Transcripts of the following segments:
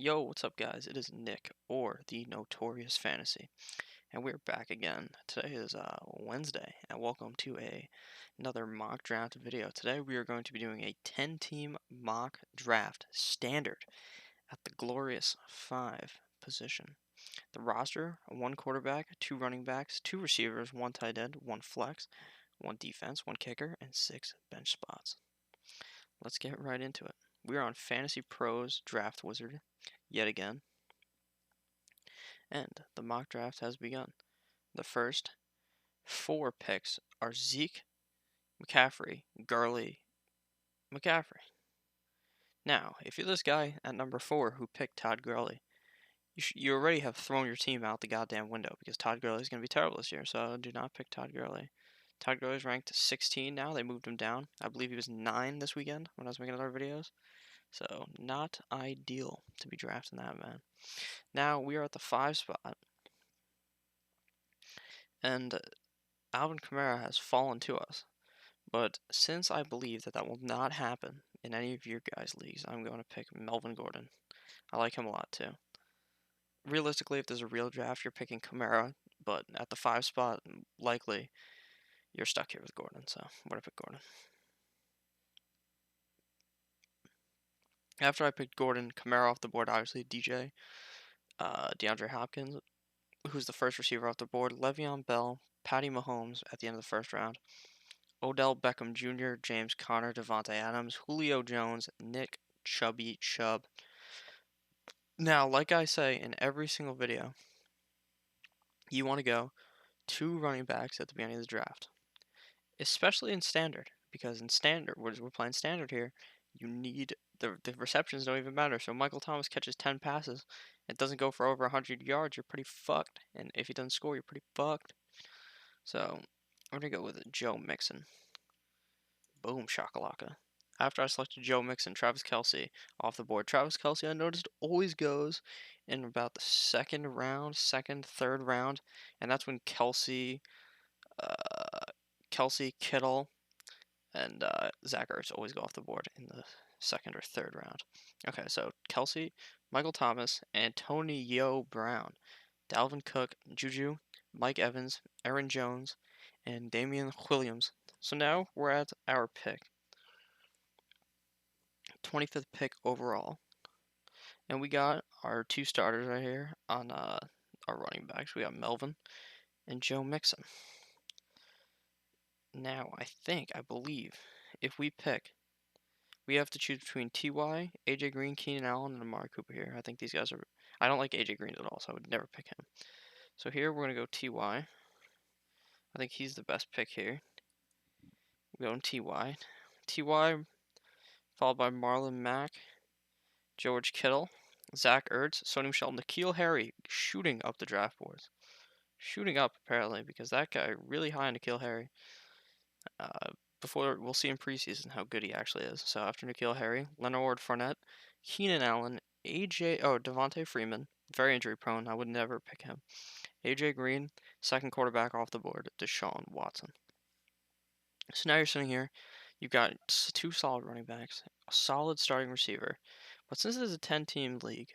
Yo, what's up, guys? It is Nick, or the Notorious Fantasy, and we're back again. Today is Wednesday, and welcome to another mock draft video. Today we are going to be doing a 10-team mock draft standard at the glorious 5 position. The roster: one quarterback, two running backs, two receivers, one tight end, one flex, one defense, one kicker, and 6 bench spots. Let's get right into it. We are on Fantasy Pros Draft Wizard yet again. And the mock draft has begun. The first 4 picks are Zeke, McCaffrey, Gurley, McCaffrey. Now, if you're this guy at number 4 who picked Todd Gurley, you already have thrown your team out the goddamn window because Todd Gurley is going to be terrible this year, so do not pick Todd Gurley. Todd Gurley is ranked 16 now. They moved him down. I believe he was 9 this weekend when I was making other videos. So, not ideal to be drafting that man. Now, we are at the 5 spot. And Alvin Kamara has fallen to us. But since I believe that will not happen in any of your guys' leagues, I'm going to pick Melvin Gordon. I like him a lot too. Realistically, if there's a real draft, you're picking Kamara, but at the 5 spot, likely you're stuck here with Gordon, so I'm going to pick Gordon. After I picked Gordon, Kamara off the board, obviously DJ, DeAndre Hopkins, who's the first receiver off the board, Le'Veon Bell, Patty Mahomes at the end of the first round, Odell Beckham Jr., James Conner, Devontae Adams, Julio Jones, Nick Chubby Chubb. Now, like I say in every single video, you want to go 2 running backs at the beginning of the draft, especially in standard, because in standard, we're playing standard here, you need the receptions don't even matter. So Michael Thomas catches 10 passes, it doesn't go for over 100 yards, you're pretty fucked, and if he doesn't score, you're pretty fucked. So we're gonna go with Joe Mixon. Boom shakalaka. After I selected Joe Mixon, Travis Kelce off the board. Travis Kelce, I noticed, always goes in about the second round, third round, and that's when Kelce, Kittle, and Zach Ertz always go off the board in the second or third round. Okay, so Kelce, Michael Thomas, Antonio Brown, Dalvin Cook, Juju, Mike Evans, Aaron Jones, and Damian Williams. So now we're at our pick. 25th pick overall. And we got our 2 starters right here on our running backs. We got Melvin and Joe Mixon. Now, I believe, if we pick, we have to choose between T.Y., A.J. Green, Keenan Allen, and Amari Cooper here. I think these guys are... I don't like A.J. Green at all, so I would never pick him. So here, we're going to go T.Y. I think he's the best pick here. We're going T.Y. T.Y. followed by Marlon Mack, George Kittle, Zach Ertz, Sony Michel, N'Keal Harry shooting up the draft boards. Shooting up, apparently, because that guy really high on N'Keal Harry. Before we'll see in preseason how good he actually is. So after N'Keal Harry, Leonard Fournette, Keenan Allen, Devontae Freeman, very injury prone. I would never pick him. AJ Green, second quarterback off the board, Deshaun Watson. So now you're sitting here, you've got 2 solid running backs, a solid starting receiver, but since this is a 10-team league,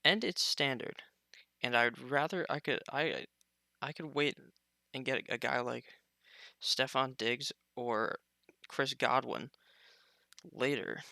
and it's standard, and I could wait and get a guy like Stefon Diggs or Chris Godwin later.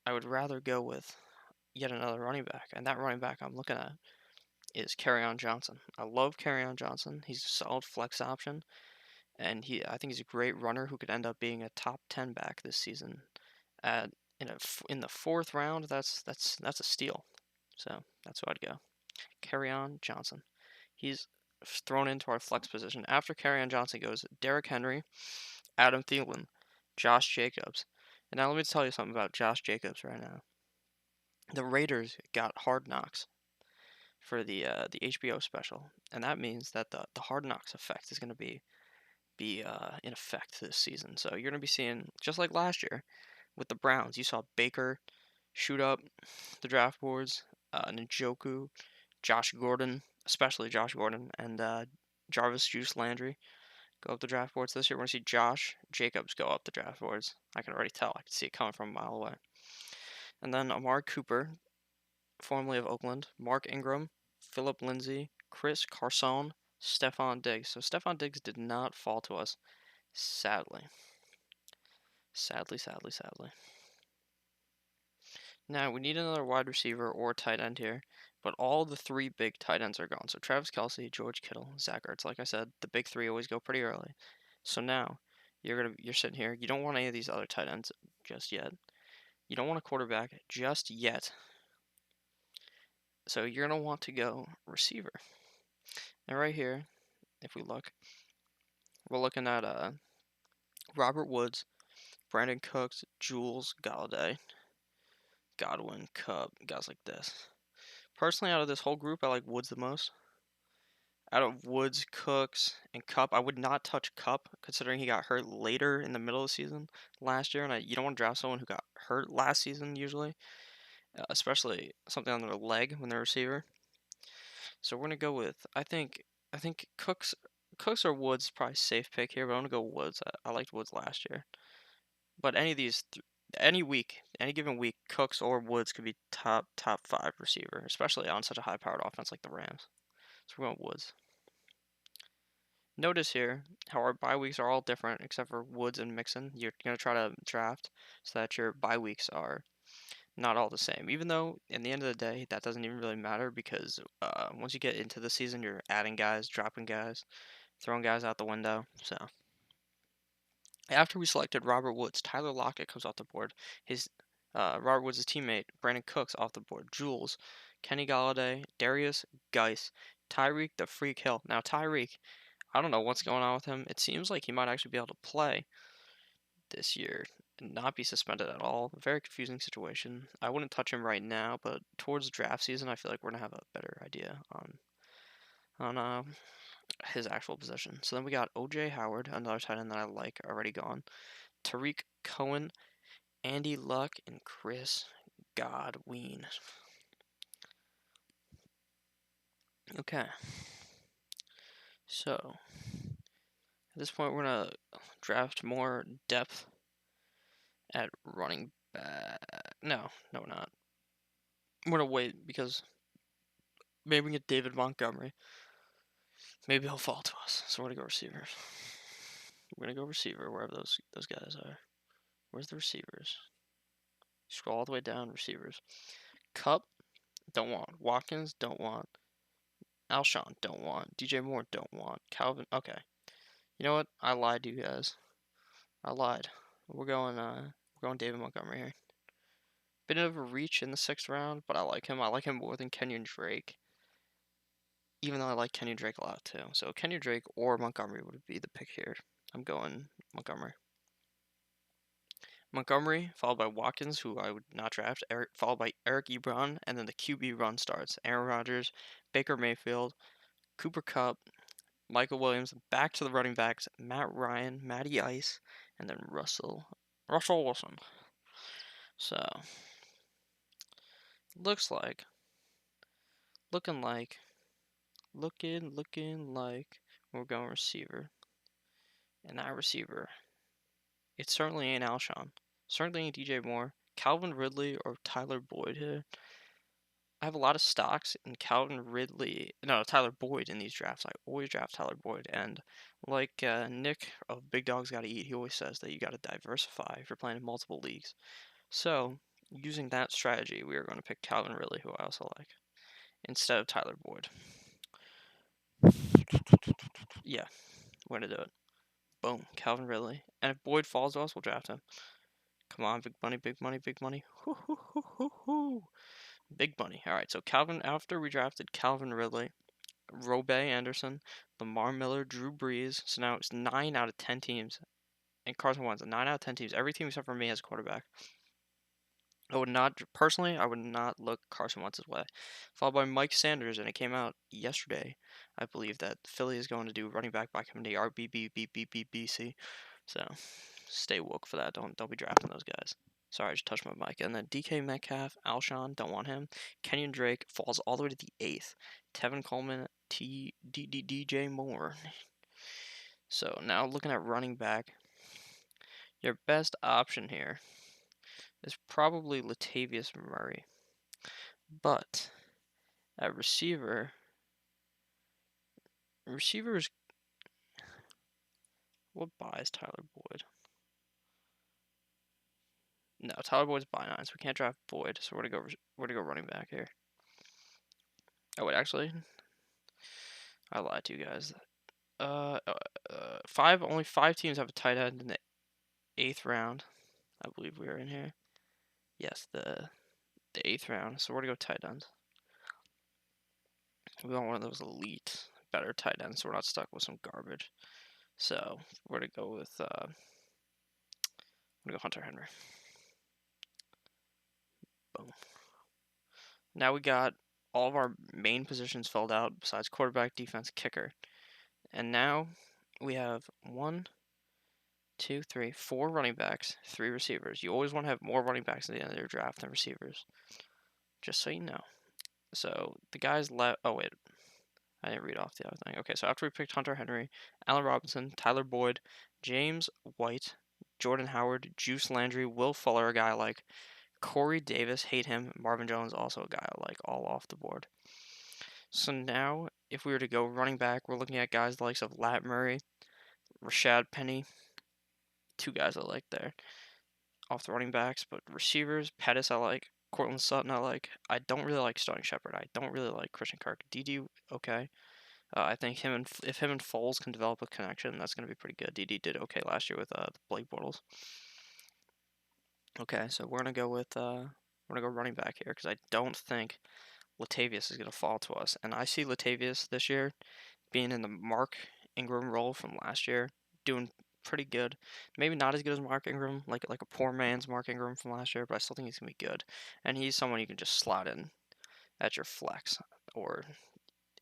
I would rather go with yet another running back, and that running back I'm looking at is Kerryon Johnson. I love Kerryon Johnson. He's a solid flex option, and I think he's a great runner who could end up being a top 10 back this season. In the 4th round, that's a steal. So that's who I'd go. Kerryon Johnson. He's thrown into our flex position. After Kerryon Johnson goes Derrick Henry, Adam Thielen, Josh Jacobs. And now let me tell you something about Josh Jacobs right now. The Raiders got Hard Knocks for the HBO special, and that means that the Hard Knocks effect is going to be in effect this season. So you're going to be seeing, just like last year with the Browns, you saw Baker shoot up the draft boards, Njoku, Josh Gordon, especially Josh Gordon, and Jarvis Juice Landry go up the draft boards. This year we're going to see Josh Jacobs go up the draft boards. I can already tell. I can see it coming from a mile away. And then Amari Cooper formerly of Oakland, Mark Ingram, Philip Lindsay, Chris Carson, Stefan Diggs. So Stefan Diggs did not fall to us, sadly. Sadly. Now, we need another wide receiver or tight end here, but all the three big tight ends are gone. So Travis Kelce, George Kittle, Zach Ertz. Like I said, the big three always go pretty early. So now, you're sitting here. You don't want any of these other tight ends just yet. You don't want a quarterback just yet. So you're going to want to go receiver. And right here, if we look, we're looking at Robert Woods, Brandon Cooks, Jules, Galladay, Godwin, Cup, guys like this. Personally, out of this whole group, I like Woods the most. Out of Woods, Cooks, and Cup, I would not touch Cup, considering he got hurt later in the middle of the season last year, and you don't want to draft someone who got hurt last season usually, especially something on their leg when they're a receiver. So we're gonna go with I think Cooks or Woods probably safe pick here, but I'm gonna go Woods. I liked Woods last year, but any of these any given week, Cooks or Woods could be top 5 receiver, especially on such a high powered offense like the Rams. So we're going Woods. Notice here how our bye weeks are all different except for Woods and Mixon. You're going to try to draft so that your bye weeks are not all the same. Even though, in the end of the day, that doesn't even really matter because once you get into the season, you're adding guys, dropping guys, throwing guys out the window. So, after we selected Robert Woods, Tyler Lockett comes off the board. His Robert Woods' teammate, Brandon Cooks, off the board. Jules, Kenny Galladay, Darius Geis, Tyreek the Freak Hill. Now, Tyreek, I don't know what's going on with him. It seems like he might actually be able to play this year and not be suspended at all. Very confusing situation. I wouldn't touch him right now, but towards draft season, I feel like we're gonna have a better idea on his actual position. So then we got OJ Howard, another tight end that I like, already gone. Tariq Cohen, Andy Luck, and Chris Godwin. Okay. So at this point, we're gonna draft more depth at running back. No, we're not. I'm gonna wait because maybe we get David Montgomery. Maybe he'll fall to us. So we're gonna go receivers. We're gonna go receiver wherever those guys are. Where's the receivers? Scroll all the way down. Receivers. Cup, don't want. Watkins, don't want. Alshon, don't want. DJ Moore, don't want. Calvin, okay. You know what? I lied to you guys. I lied. We're going David Montgomery here. Bit of a reach in the 6th round, but I like him. I like him more than Kenyon Drake. Even though I like Kenyon Drake a lot too. So Kenyon Drake or Montgomery would be the pick here. I'm going Montgomery. Montgomery, followed by Watkins, who I would not draft, followed by Eric Ebron, and then the QB run starts. Aaron Rodgers, Baker Mayfield, Cooper Kupp, Michael Williams, back to the running backs, Matt Ryan, Matty Ice, and then Russell Wilson. So, looking like we're going receiver. And that receiver, it certainly ain't Alshon. Certainly ain't DJ Moore. Calvin Ridley or Tyler Boyd here. I have a lot of stocks in Tyler Boyd in these drafts. I always draft Tyler Boyd. And like Nick of Big Dogs Gotta Eat, he always says that you gotta diversify if you're playing in multiple leagues. So, using that strategy, we are going to pick Calvin Ridley, who I also like, instead of Tyler Boyd. Yeah, we're going to do it. Boom, Calvin Ridley. And if Boyd falls to us, we'll draft him. Come on, big money, big money, big money. Hoo, hoo, hoo, hoo, hoo. Big money. All right, so after we drafted Calvin Ridley, Robe Anderson, Lamar Miller, Drew Brees. So now it's 9 out of 10 teams. And Carson Wentz, 9 out of 10 teams. Every team except for me has a quarterback. I would not look Carson Wentz's way. Followed by Mike Sanders, and it came out yesterday, I believe, that Philly is going to do running back by committee RBBBBBBC. So stay woke for that. Don't be drafting those guys. Sorry, I just touched my mic. And then DK Metcalf, Alshon, don't want him. Kenyon Drake falls all the way to the 8th. Tevin Coleman, DJ Moore. So now looking at running back, your best option here is probably Latavius Murray. But at receivers, what buys Tyler Boyd? No, Tyler Boyd's buy 9, so we can't draft Boyd. So we're gonna go running back here. Oh wait, actually, I lied to you guys. Only 5 teams have a tight end in the 8th round. I believe we are in here. Yes, the 8th round. So we're gonna go tight end. We want one of those elite, better tight ends, so we're not stuck with some garbage. So we're gonna go with Hunter Henry. Boom. Now we got all of our main positions filled out besides quarterback, defense, kicker. And now we have 1, 2, 3, 4 running backs, 3 receivers. You always want to have more running backs at the end of your draft than receivers. Just so you know. So the guys left. Oh, wait. I didn't read off the other thing. Okay, so after we picked Hunter Henry, Allen Robinson, Tyler Boyd, James White, Jordan Howard, Juice Landry, Will Fuller, a guy I like, Corey Davis, hate him, Marvin Jones, also a guy I like, all off the board. So now, if we were to go running back, we're looking at guys the likes of Lat Murray, Rashad Penny, 2 guys I like there, off the running backs. But receivers, Pettis I like, Cortland Sutton I like. I don't really like Sterling Shepard. I don't really like Christian Kirk. DD, okay. I think if him and Foles can develop a connection, that's going to be pretty good. DD did okay last year with the Blake Bortles. Okay, so we're gonna go running back here because I don't think Latavius is gonna fall to us, and I see Latavius this year being in the Mark Ingram role from last year, doing pretty good. Maybe not as good as Mark Ingram, like a poor man's Mark Ingram from last year, but I still think he's gonna be good. And he's someone you can just slot in at your flex or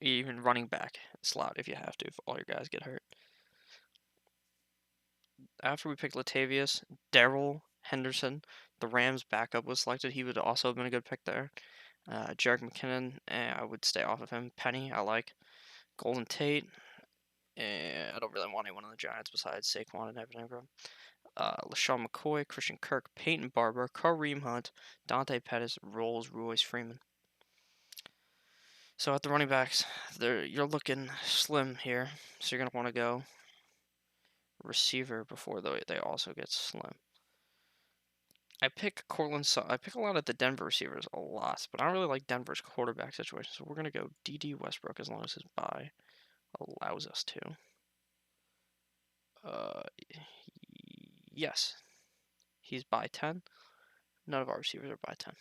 even running back slot if you have to, if all your guys get hurt. After we picked Latavius, Darrell Henderson, the Rams backup, was selected. He would also have been a good pick there. Jerick McKinnon, I would stay off of him. Penny, I like. Golden Tate, I don't really want anyone on the Giants besides Saquon and Evan Ingram. LaShawn McCoy, Christian Kirk, Peyton Barber, Kareem Hunt, Dante Pettis, Royce Freeman. So at the running backs, you're looking slim here. So you're going to want to go receiver before they also get slim. I pick a lot of the Denver receivers a lot, but I don't really like Denver's quarterback situation. So we're going to go D.D. Westbrook as long as his bye allows us to. Yes. He's by 10. None of our receivers are by 10.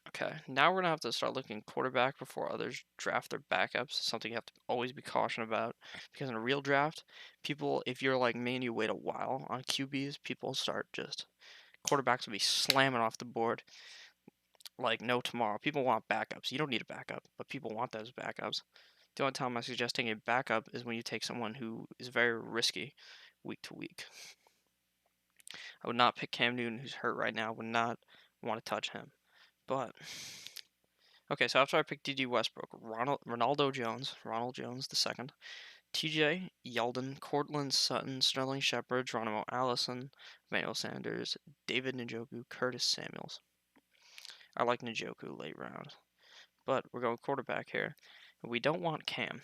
Okay, now we're going to have to start looking quarterback before others draft their backups. Something you have to always be cautious about. Because in a real draft, people, if you're like me and you wait a while on QBs, people start quarterbacks will be slamming off the board like no tomorrow. People want backups. You don't need a backup, but people want those backups. The only time I'm suggesting a backup is when you take someone who is very risky week to week. I would not pick Cam Newton, who's hurt right now. Would not want to touch him. But okay, so after I picked D.D. Westbrook, Ronald Jones II, T.J. Yeldon, Courtland Sutton, Sterling Shepard, Geronimo Allison, Emmanuel Sanders, David Njoku, Curtis Samuels. I like Njoku late round, but we're going quarterback here. We don't want Cam,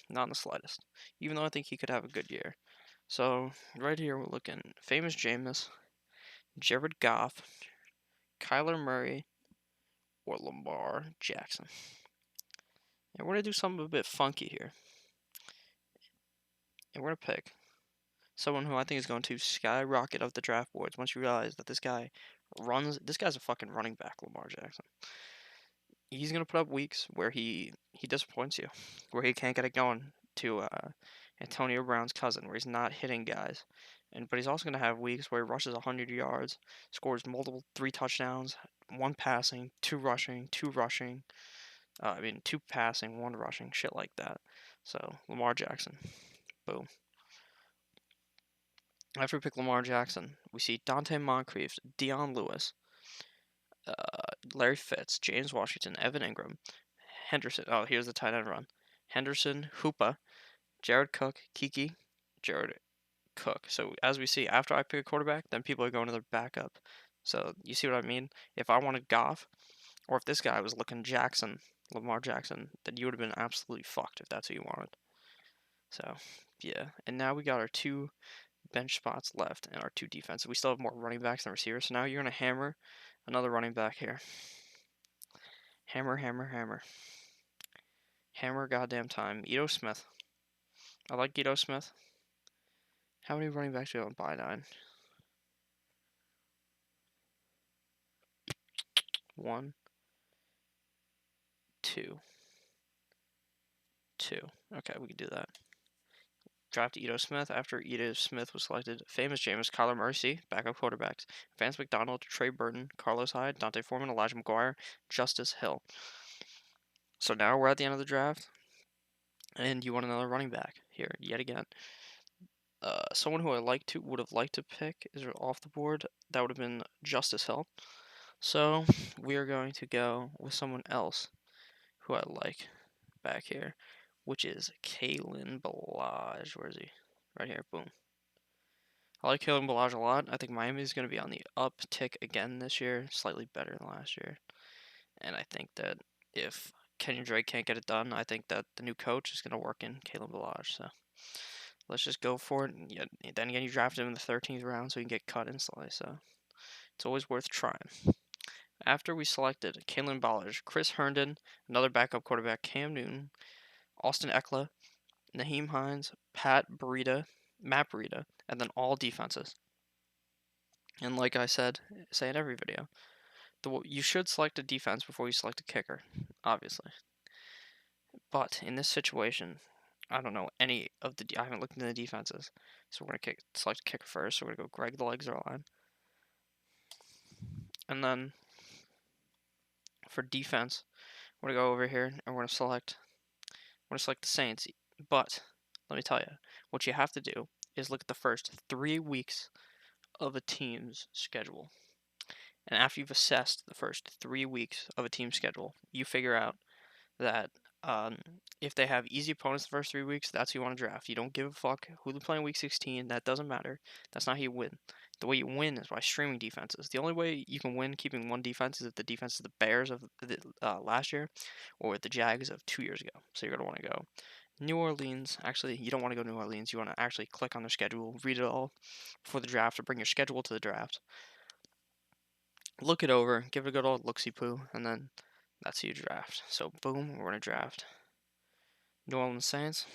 not in the slightest, even though I think he could have a good year. So right here we're looking famous Jameis, Jared Goff, Kyler Murray, or Lamar Jackson. And we're going to do something a bit funky here. And we're going to pick someone who I think is going to skyrocket up the draft boards once you realize that this guy's a fucking running back, Lamar Jackson. He's going to put up weeks where he disappoints you, where he can't get it going to Antonio Brown's cousin, where he's not hitting guys. But he's also going to have weeks where he rushes 100 yards, scores multiple 3 touchdowns, 1 passing, 2 rushing, 2 passing, 1 rushing, shit like that. So, Lamar Jackson. Boom. After we pick Lamar Jackson, we see Dante Moncrief, Dion Lewis, Larry Fitz, James Washington, Evan Ingram, Henderson. Oh, here's the tight end run. Henderson, Hoopa, Jared Cook, Kiki, Jared Cook. So as we see, after I pick a quarterback, then people are going to their backup So you see what I mean? If I wanted Goff, or if this guy was looking Lamar Jackson, then you would have been absolutely fucked if that's who you wanted. So, yeah. And now we got our 2 bench spots left and our 2 defenses. We still have more running backs than receivers. So now you're going to hammer another running back here. Hammer, hammer, hammer. Hammer goddamn time. Ito Smith. I like Ito Smith. How many running backs do we have on buy 9? 1, 2, 2. Okay, we can do that. Draft Ito Smith. After Ito Smith was selected, famous Jameis, Kyler Murray, backup quarterbacks, Vance McDonald, Trey Burton, Carlos Hyde, Dante Foreman, Elijah McGuire, Justice Hill. So now we're at the end of the draft, and you want another running back here yet again. Someone who would have liked to pick is off the board. That would have been Justice Hill. So we are going to go with someone else who I like back here, which is Kalen Ballage. Where is he? Right here. Boom. I like Kalen Ballage a lot. I think Miami is going to be on the uptick again this year, slightly better than last year. And I think that if Kenyon Drake can't get it done, I think that the new coach is going to work in Kalen Ballage. So let's just go for it. Yeah, then again, you drafted him in the 13th round, so you can get cut instantly. So it's always worth trying. After we selected Kalen Ballage, Chris Herndon, another backup quarterback, Cam Newton, Austin Eckler, Naheem Hines, Matt Breida, and then all defenses. And like I say in every video, you should select a defense before you select a kicker, obviously. But in this situation, I don't know any of the. I haven't looked into the defenses, so we're gonna select a kicker first. So we're gonna go Greg the Legs Zuerlein, and then for defense, we're gonna go over here and we're gonna select. The Saints. But let me tell you, what you have to do is look at the first 3 weeks of a team's schedule. And after you've assessed the first 3 weeks of a team's schedule, you figure out that if they have easy opponents the first 3 weeks, that's who you want to draft. You don't give a fuck who they play in week 16. That doesn't matter. That's not how you win. The way you win is by streaming defenses. The only way you can win keeping one defense is if the defense is the Bears of last year or with the Jags of 2 years ago. So you're going to want to go New Orleans. Actually, you don't want to go New Orleans. You want to actually click on their schedule, read it all before the draft, or bring your schedule to the draft. Look it over, give it a good old look-see-poo, and then that's who you draft. So boom, we're going to draft New Orleans Saints.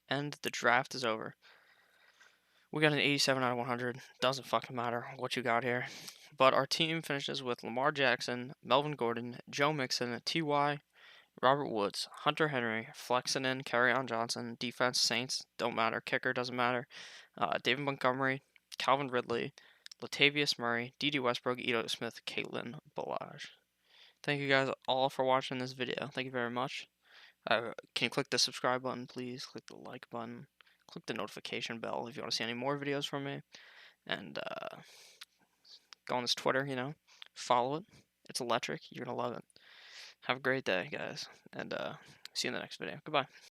And the draft is over. We got an 87 out of 100. Doesn't fucking matter what you got here. But our team finishes with Lamar Jackson, Melvin Gordon, Joe Mixon, T.Y., Robert Woods, Hunter Henry, flexing in, Kerryon Johnson, defense, Saints, don't matter, kicker, doesn't matter, David Montgomery, Calvin Ridley, Latavius Murray, D.D. Westbrook, Ito Smith, Kalen Ballage. Thank you guys all for watching this video. Thank you very much. Can you click the subscribe button, please? Click the like button. Click the notification bell if you want to see any more videos from me. And go on this Twitter, follow it. It's electric. You're going to love it. Have a great day, guys. And see you in the next video. Goodbye.